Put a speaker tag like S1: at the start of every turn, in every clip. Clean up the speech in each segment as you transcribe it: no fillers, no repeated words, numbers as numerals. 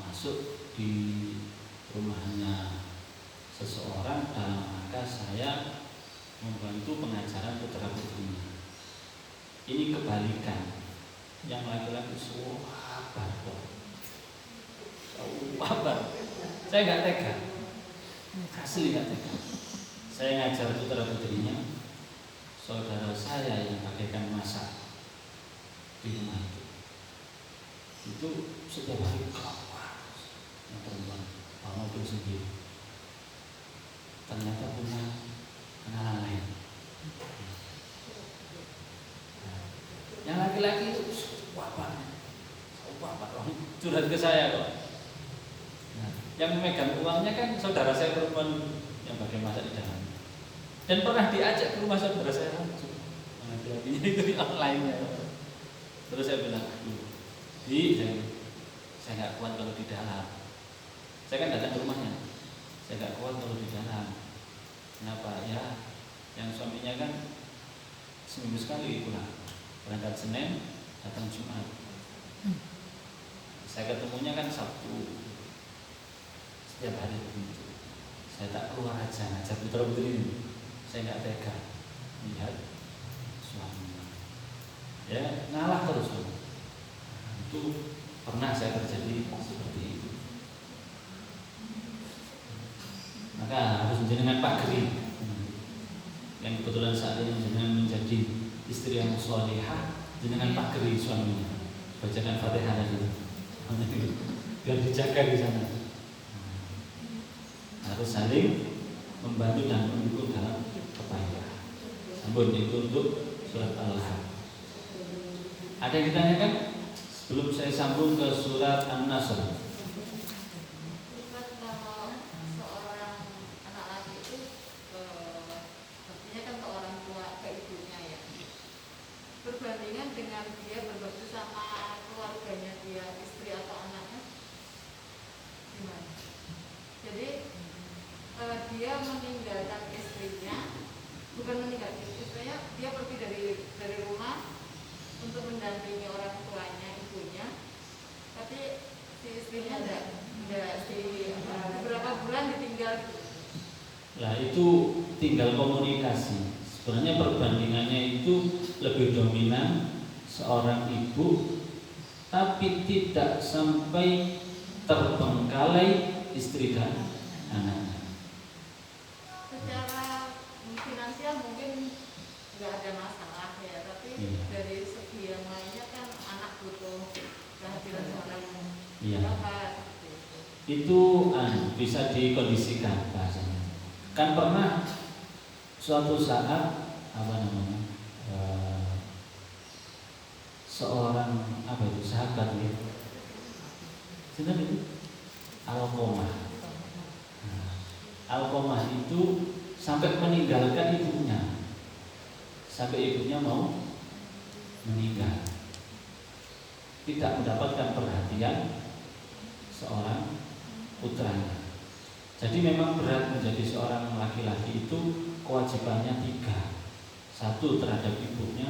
S1: masuk di rumahnya seseorang dalam rangka saya membantu pengajaran putra putrinya. Ini kebalikan, yang laki-laki sabar kok, sabar. Saya nggak tega, asli nggak tega. Saya ngajar putra putrinya, saudara saya yang bagaikan masak di rumah itu setiap hari keluar, yang perempuan bawa mobil sendiri, ternyata punya kenalan lain. Yang laki-laki itu bapak curhat ke saya kok. Nah, yang memegang uangnya kan saudara saya perempuan yang bagian masak di dalam. Dan pernah diajak ke rumah saudara saya langsung. Laki-lakinya itu yang lainnya. Terus saya bilang, saya nggak kuat kalau di dalam. Saya kan datang ke rumahnya. Saya nggak kuat kalau di dalam. Kenapa? Ya, yang suaminya kan seminggu sekali pulang. Berangkat Senin, datang Jumat. Saya ketemunya kan Sabtu. Setiap hari begitu. Saya tak keluar aja ngajak putra putri ini. Saya nggak tega lihat suaminya. Ya ngalah terus. Itu pernah saya terjadi seperti itu. Maka harus jenengan pagri. Yang kebetulan saat ini jenengan menjadi istri yang sholihah, jenengan pagri suaminya. Bacakan Fatihah tadi. Biar dijaga di sana. Harus saling membantu dan mendukung dalam kebaikan. Namun itu untuk surat Al-Lahab. Ada yang ditanyakan sebelum saya sambung ke surat An-Nasr.
S2: Berbandingan dengan dia berbakti sama keluarganya dia, istri atau anaknya, gimana? Jadi dia meninggalkan istrinya, bukan meninggalkan istrinya, dia pergi dari rumah untuk mendampingi orang tuanya, ibunya, tapi si istrinya tidak beberapa bulan ditinggal.
S1: Nah itu tinggal komunikasi. Sebenarnya perbandingannya itu lebih dominan seorang ibu, tapi tidak sampai terbengkalai istri dan anaknya.
S2: Secara finansial mungkin nggak ada masalah ya, tapi dari segi yang lainnya kan anak butuh kehadiran seorang bapak.
S1: Itu bisa dikondisikan bahasanya. Kan pernah suatu saat seorang sahabat gitu, itu Alqamah. Alqamah itu sampai meninggalkan ibunya, sampai ibunya mau meninggal, tidak mendapatkan perhatian seorang putranya. Jadi memang berat menjadi seorang laki-laki itu kewajibannya 3. 1 terhadap ibunya,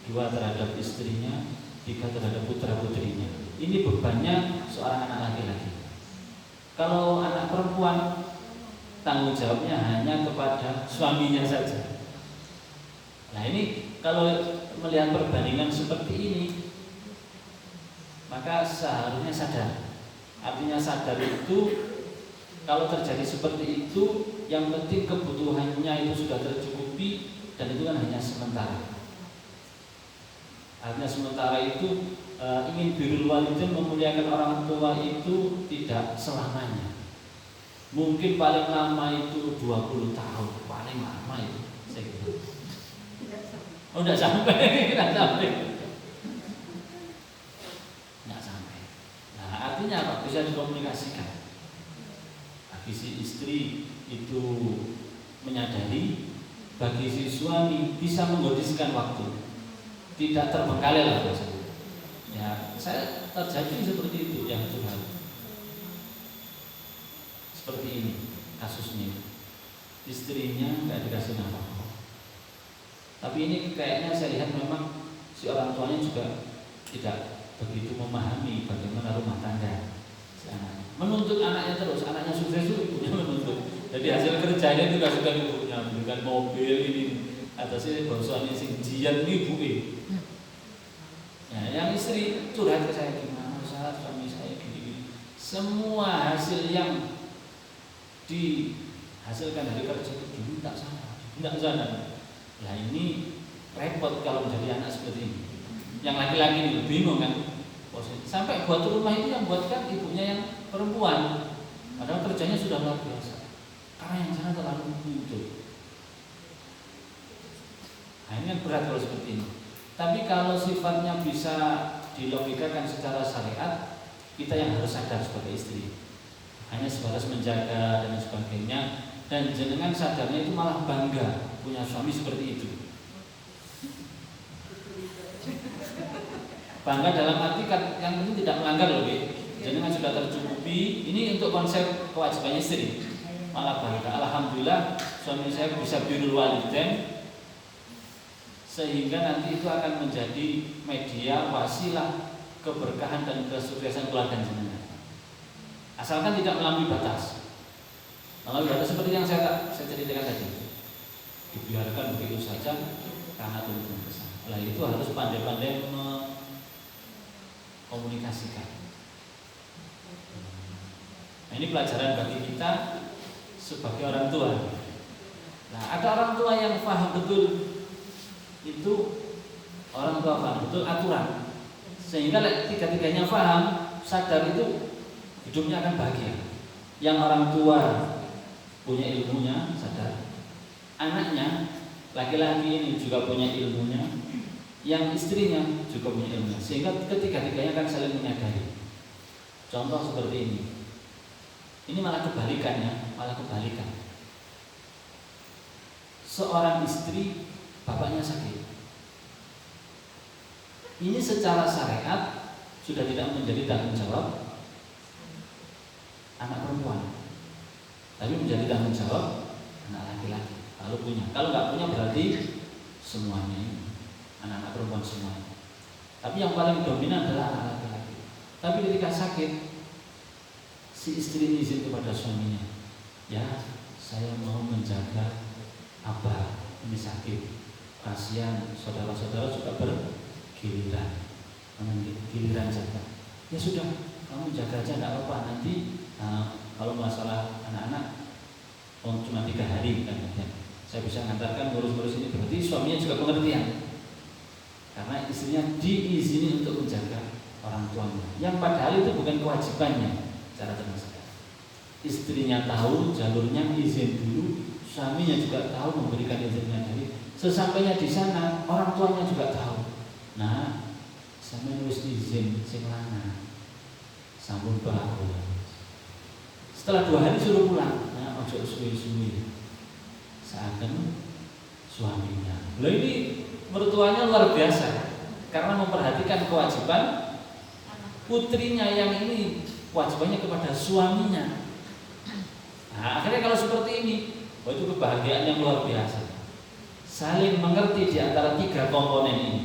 S1: 2 terhadap istrinya, 3 terhadap putra-putrinya. Ini bebannya seorang anak laki-laki. Kalau anak perempuan, tanggung jawabnya hanya kepada suaminya saja. Nah ini kalau melihat perbandingan seperti ini, maka seharusnya sadar. Artinya sadar itu kalau terjadi seperti itu, yang penting kebutuhannya itu sudah tercukupi dan itu kan hanya sementara. Artinya sementara itu ingin birrul walidain, memuliakan orang tua itu tidak selamanya. Mungkin paling lama itu 20 tahun, paling lama itu saya kira. Oh, enggak sampai. Nah, artinya apa? Bisa dikomunikasikan. Bagi si istri itu menyadari, bagi si suami bisa menghabiskan waktu, tidak terbengkalai lah biasanya. Ya, saya terjadi seperti itu yang curhat. Seperti ini kasusnya, istrinya nggak dikasih nafkah. Tapi ini kayaknya saya lihat memang si orang tuanya juga tidak begitu memahami bagaimana rumah tangga si menuntut anaknya terus, anaknya sukses itu ibunya menuntut. Jadi hasil kerjanya itu gak suka ibunya, belikan mobil ini, atasnya bosone sing jian ini ibu. Nah, yang istri curhat ke saya gimana, suami saya gini. Semua hasil yang dihasilkan dari kerja itu diminta sana, tidak sana. Nah ini repot kalau menjadi anak seperti ini. Yang laki-laki ini bingung kan, sampai buat rumah itu yang buatkan ibunya yang perempuan. Padahal kerjanya sudah luar biasa. Karena yang sana terlalu muncul. Nah ini kan berat kalau seperti ini. Tapi kalau sifatnya bisa dilogikakan secara syariat, kita yang harus sadar sebagai istri. Hanya sebatas menjaga dan sebagainya. Dan jenengan sadarnya itu malah bangga punya suami seperti itu. Bangga dalam arti kan yang penting tidak melanggar loh, jenengan sudah tercukupi. Ini untuk konsep kewajiban istri. Malah bangga, alhamdulillah suami saya bisa birrul walidain, sehingga nanti itu akan menjadi media wasilah keberkahan dan kesuksesan keluarga jenengan. Asalkan tidak melampaui batas. Melampaui batas seperti yang saya ceritakan tadi, dibiarkan begitu saja karena tuntutan besar. Nah itu harus pandai-pandai mengkomunikasikan. Nah ini pelajaran bagi kita sebagai orang tua. Nah ada orang tua yang paham betul itu, orang tua paham betul aturan, sehingga tiga-tiganya paham, sadar itu hidupnya akan bahagia. Yang orang tua punya ilmunya, sadar. Anaknya laki-laki ini juga punya ilmunya, yang istrinya juga punya ilmunya, sehingga ketiga-tiganya akan saling menyadari. Contoh seperti ini. Ini malah kebalikannya, malah kebalikan. Seorang istri bapaknya sakit. Ini secara syariat sudah tidak menjadi tanggung jawab anak perempuan, tapi menjadi tanggung jawab anak laki-laki. Kalau punya, kalau nggak punya berarti semuanya ini anak-anak perempuan semuanya. Tapi yang paling dominan adalah anak laki-laki. Tapi ketika sakit, si istri ini izin kepada suaminya, ya saya mau menjaga abah ini sakit, kasihan saudara-saudara juga bergiliran, giliran jaga. Ya sudah, kamu jaga aja, nggak apa-apa. Nanti kalau masalah anak-anak, cuma 3 hari kan, ya. Saya bisa mengantarkan ngurus-ngurus ini. Berarti suaminya juga pengertian, karena istrinya diizini untuk menjaga orang tuanya, yang padahal itu bukan kewajibannya. Cara termasuk istrinya tahu jalurnya izin dulu, suaminya juga tahu memberikan izinnya. Jadi sesampainya di sana orang tuanya juga tahu. Nah, saya menulis izin sing lanang sampun bagus. Setelah 2 hari suruh pulang. Nah, ojo suwi-suwi. Seakan suaminya. Loh ini mertuanya luar biasa, karena memperhatikan kewajiban putrinya yang ini kewajibannya kepada suaminya. Nah, akhirnya kalau seperti ini, itu kebahagiaan yang luar biasa. Saling mengerti di antara 3 komponen ini.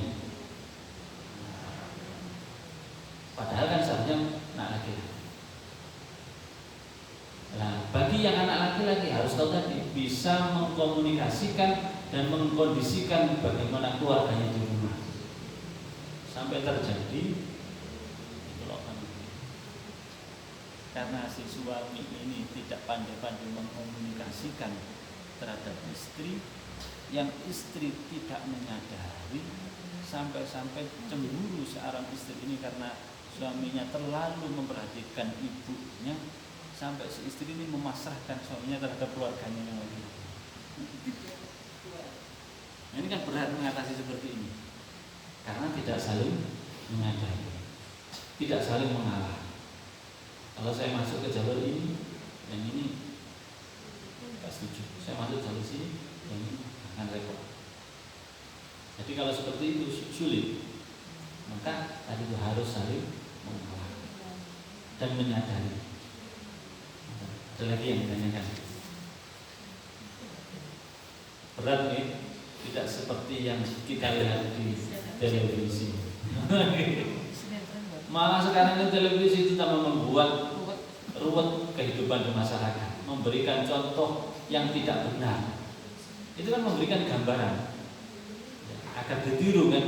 S1: Padahal kan seharusnya anak laki-laki. Nah, bagi yang anak laki-laki harus tahu tadi, bisa mengkomunikasikan dan mengkondisikan bagaimana keluarganya di rumah. Sampai terjadi karena si suami ini tidak pandai-pandai mengkomunikasikan terhadap istri, yang istri tidak menyadari, sampai-sampai cemburu seorang istri ini karena suaminya terlalu memperhatikan ibunya, sampai si istri ini memasrahkan suaminya terhadap keluarganya yang lain. Ini kan berat mengatasi seperti ini, karena tidak saling menyadari, tidak saling mengalah. Kalau saya masuk ke jalur ini, yang ini tidak setuju. Saya masuk jalur sini, yang ini akan repot. Jadi kalau seperti itu sulit, maka tadi itu harus saling mengalah dan menyadari. Ada lagi yang ditanyakan? Berat nih, tidak seperti yang kita lihat di televisi. Malah sekarang ini televisi itu tambah membuat kehidupan di masyarakat, memberikan contoh yang tidak benar. Itu kan memberikan gambaran agar ditiru kan.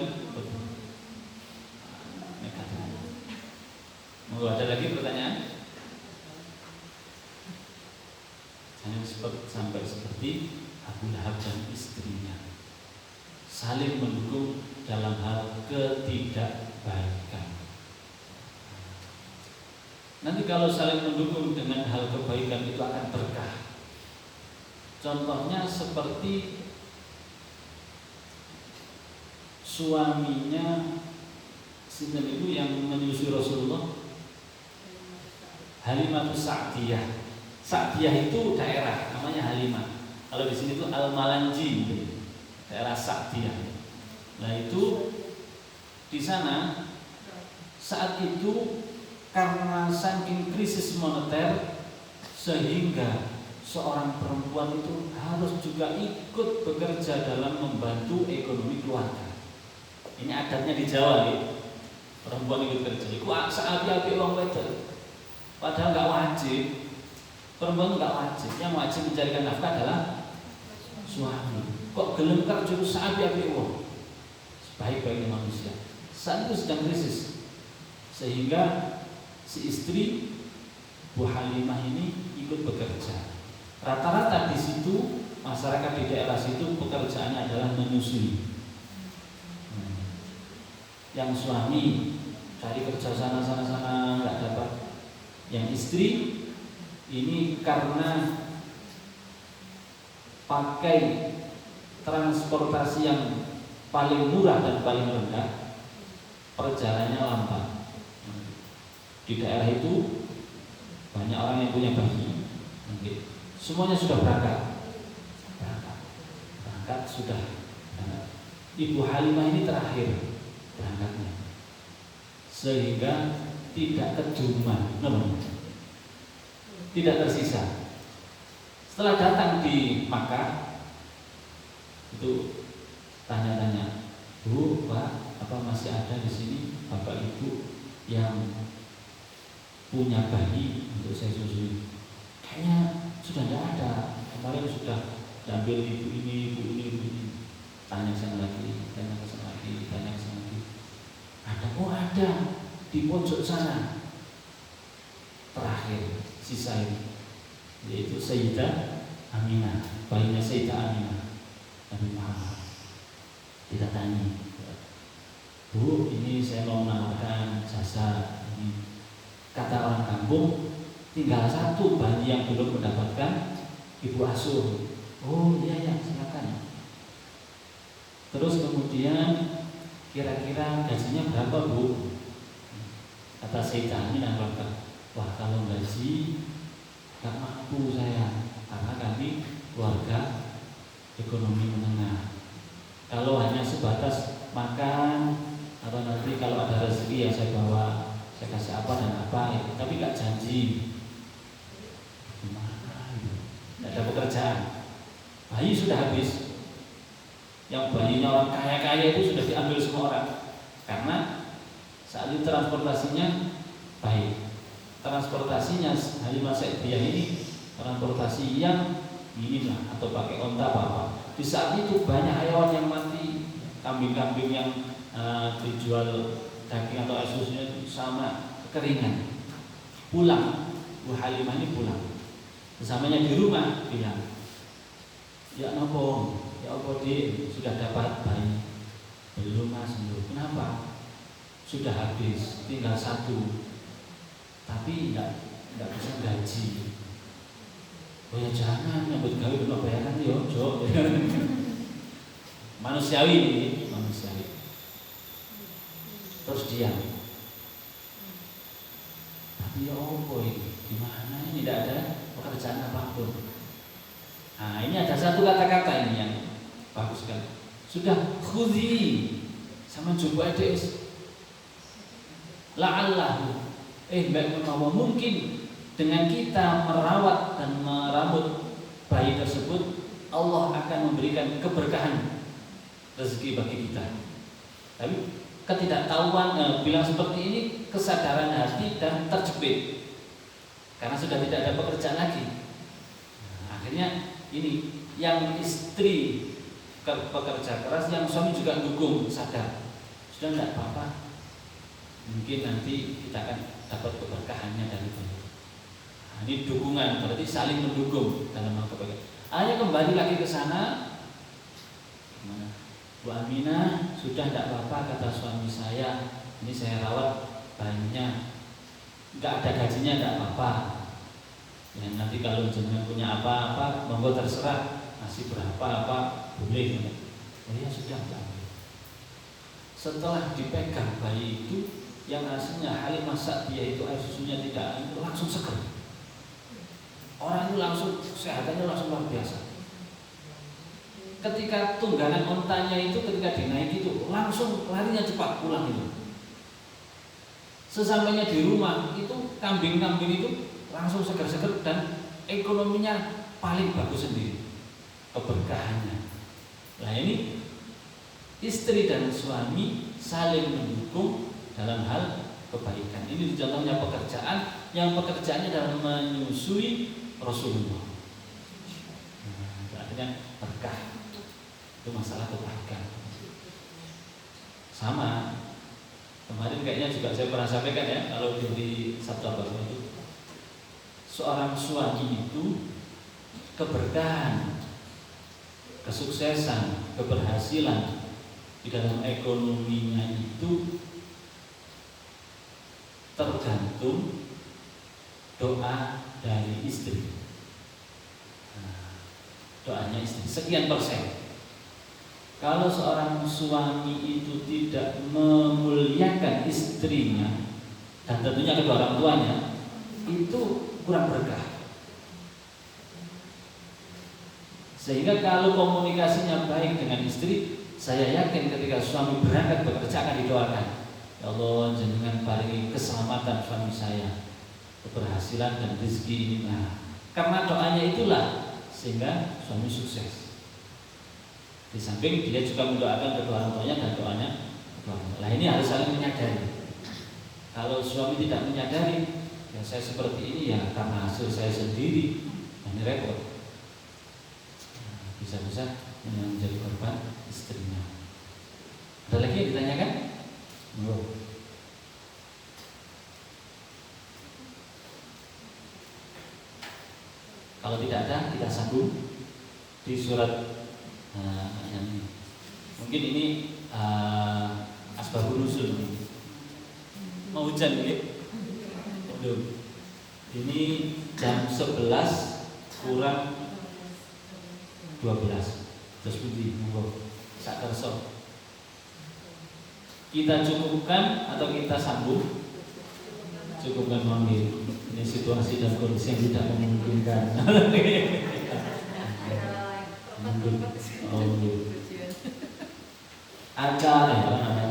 S1: Mau ada lagi pertanyaan? Jangan sampai seperti Abu Lahab dan istrinya saling mendukung dalam hal ketidakbaikan. Nanti kalau saling mendukung dengan hal kebaikan itu akan berkah. Contohnya seperti suaminya sinten itu yang menyusui Rasulullah, Halimah Sa'diyah. Sa'diyah itu daerah namanya Halimah. Kalau di sini itu Al-Malanji, daerah Sa'diyah. Nah itu di sana saat itu karena saking krisis moneter sehingga seorang perempuan itu harus juga ikut bekerja dalam membantu ekonomi keluarga. Ini adatnya di Jawa nih. Perempuan ikut kerja. Iku saat dia wong wedok. Padahal nggak wajib, perempuan nggak wajib. Yang wajib mencarikan nafkah adalah suami. Kok gelem kerja saat dia wong? Sebaik-baiknya manusia. Saat itu sedang krisis, sehingga si istri Bu Halimah ini ikut bekerja. Rata-rata di situ masyarakat di daerah situ pekerjaannya adalah menyusui. Yang suami cari kerja sana nggak dapat. Yang istri ini karena pakai transportasi yang paling murah dan paling rendah, perjalanannya lambat. Di daerah itu banyak orang yang punya bayi, semuanya sudah berangkat sudah. Ibu Halimah ini terakhir berangkatnya, sehingga tidak keduman, tidak tersisa. Setelah datang di Makkah, itu tanya-tanya, Bu, Pak, apa masih ada di sini bapak ibu yang punya bayi untuk saya susui? Kayaknya sudah tidak ada. Kemarin sudah diambil ibu ini. Tanya sana lagi, tanya ke sana lagi. Ada, oh ada. Di pojok sana terakhir sisa ini, yaitu Sayyidah Aminah, bayinya Sayyidah Aminah Nabi Muhammad. Kita tanya, Bu, ini saya mau menawarkan jasa ini. Kata orang kampung, tinggal satu bayi yang belum mendapatkan ibu asuh. Oh iya silakan. Terus kemudian kira-kira gajinya berapa, Bu? Kata Sayyidah Aminah, wah kalau gaji gak mampu saya, karena kami keluarga ekonomi menengah. Kalau hanya sebatas makan atau nanti kalau ada rezeki yang saya bawa, saya kasih apa dan apa itu, tapi gak janji. Gimana itu? Gak ada pekerjaan. Bayi sudah habis. Yang bayinya orang kaya-kaya itu sudah diambil semua orang, karena saat itu transportasinya baik. Transportasinya Halimah Sa'diyah ini transportasi yang minim lah, atau pakai onta apa. Di saat itu banyak hayawan yang mati, kambing-kambing yang dijual daging atau susunya sama kekeringan. Pulang, Bu Halimah ini pulang. Bersamanya di rumah bilang, ya nopo, ya apa Dik, sudah dapat bayi? Belum Mas, belum. Kenapa? Sudah habis, tinggal satu, tapi enggak bisa gaji. Oh ya jangan, nyambut gawe kena bayaran yo, Jo. Manusiawi ini, manusiawi. Terus diam. Tapi ya apa ini? Gimana ini? Tidak ada pekerjaan apapun. Nah ini ada satu kata-kata ini yang bagus sekali. Sudah khudhi sama jumpa adik. La'allahu baik menawa mungkin dengan kita merawat dan merambut bayi tersebut, Allah akan memberikan keberkahan rezeki bagi kita. Tapi ketidaktahuan bilang seperti ini, kesadaran hati dan terjepit. karena sudah tidak ada pekerjaan lagi. Nah, akhirnya ini yang istri pekerja keras, yang suami juga dukung, sadar sudah tidak apa-apa, mungkin nanti kita akan dapat keberkahannya dari beliau. Nah, ini dukungan, berarti saling mendukung dalam hal kebaikan. Akhirnya kembali lagi ke sana. Bu Aminah, sudah tidak apa-apa kata suami saya, ini saya rawat bayinya, nggak ada gajinya tidak apa-apa. Ya, nanti kalau jenengan punya apa-apa, monggo terserah, masih berapa apa boleh. Oh ya sudah, setelah dipegang bayi itu, yang hasilnya Halimah Sa'diyah itu air susunya tidak langsung seger. Orang itu langsung kesehatannya langsung luar biasa. Ketika tunggangan ontanya itu ketika dinaiki itu langsung larinya cepat pulang itu. Sesampainya di rumah itu kambing-kambing itu langsung seger-seger dan ekonominya paling bagus sendiri, keberkahannya. Nah ini istri dan suami saling mendukung dalam hal kebaikan. Ini contohnya pekerjaan yang pekerjaannya dalam menyusui Rasulullah. Artinya berkah. Itu masalah kebaikan. Sama kemarin kayaknya juga saya pernah sampaikan ya, kalau di Sabda Baru itu seorang suami itu keberkahan, kesuksesan, keberhasilan di dalam ekonominya itu tergantung doa dari istri. Doanya istri sekian persen. Kalau seorang suami itu tidak memuliakan istrinya dan tentunya kedua orang tuanya, itu kurang berkah. Sehingga kalau komunikasinya baik dengan istri, saya yakin ketika suami berangkat bekerja akan didoakan, ya Allah jenengan paringi keselamatan suami saya, keberhasilan dan rezeki ini. Nah, karena doanya itulah sehingga suami sukses. Di samping dia juga mendoakan kedua orang tuanya dan doanya kedua orang tua. Nah ini harus saling menyadari. Kalau suami tidak menyadari, ya saya seperti ini ya karena hasil saya sendiri, ini repot. Nah, bisa-bisa menjadi korban istrinya. Ada lagi yang ditanyakan? Kalau tidak ada, kita sambung di surat yang ini. Mungkin ini asbabun nuzul ini. Mau hujan ini? Belum. Ini jam 11 kurang 12. Terus putih, monggo. Sak kerso. Kita cukupkan atau kita sambung? Cukupkan monggo. Ini situasi dan kondisi yang tidak memungkinkan.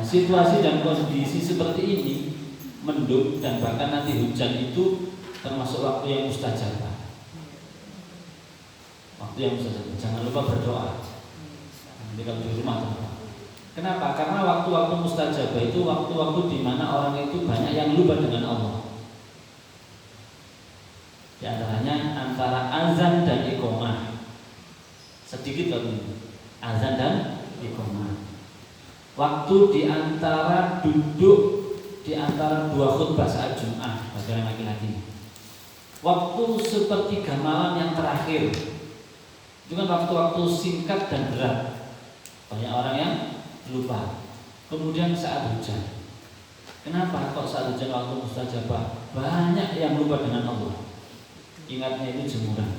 S1: Situasi dan kondisi seperti ini mendung dan bahkan nanti hujan itu termasuk waktu yang mustajabah. Waktu yang mustajabah. Jangan lupa berdoa. Nanti kalau di rumah teman. Kenapa? Karena waktu-waktu mustajabah itu waktu-waktu di mana orang itu banyak yang lupa dengan Allah. Di antaranya antara azan dan iqamah. Sedikit waktu itu. Azan dan iqamah. Waktu di antara duduk di antara dua khutbah saat Jumat bagi orang laki-laki. Waktu sepertiga malam yang terakhir. Itu kan waktu-waktu singkat dan berat. Banyak orang yang lupa. Kemudian saat hujan. Kenapa kok saat hujan waktu mustajabah banyak yang lupa dengan Allah? Ingatnya itu jemuran.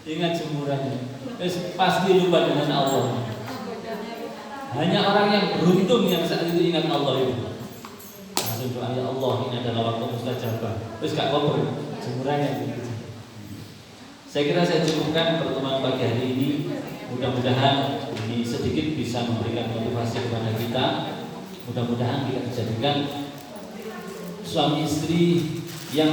S1: Ingat jemurannya. Pasti lupa dengan Allah. Hanya orang yang beruntung yang saat itu ingat Allah itu. Langsung doa, ya Allah ini adalah waktu mustajabah. Terus gak koper jemurannya. Saya kira saya cukupkan pertemuan pagi hari ini. Mudah-mudahan ini sedikit bisa memberikan motivasi kepada kita. Mudah-mudahan kita dijadikan suami istri yang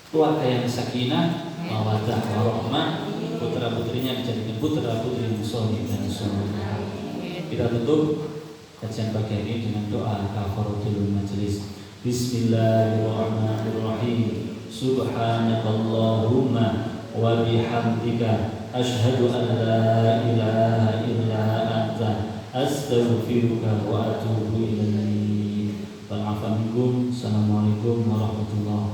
S1: keluarga yang sakinah, mawaddah, warahmah. Putra-putrinya dijadikan putra-putri yang sholih dan sholihah. Kita tutup kajian pagi ini dengan doa kafaratul majelis. Bismillahirrahmanirrahim. Subhanakallahumma wa bihamdika asyhadu an la ilaha illa anta astaghfiruka wa atubu ilaik. Assalamualaikum warahmatullahi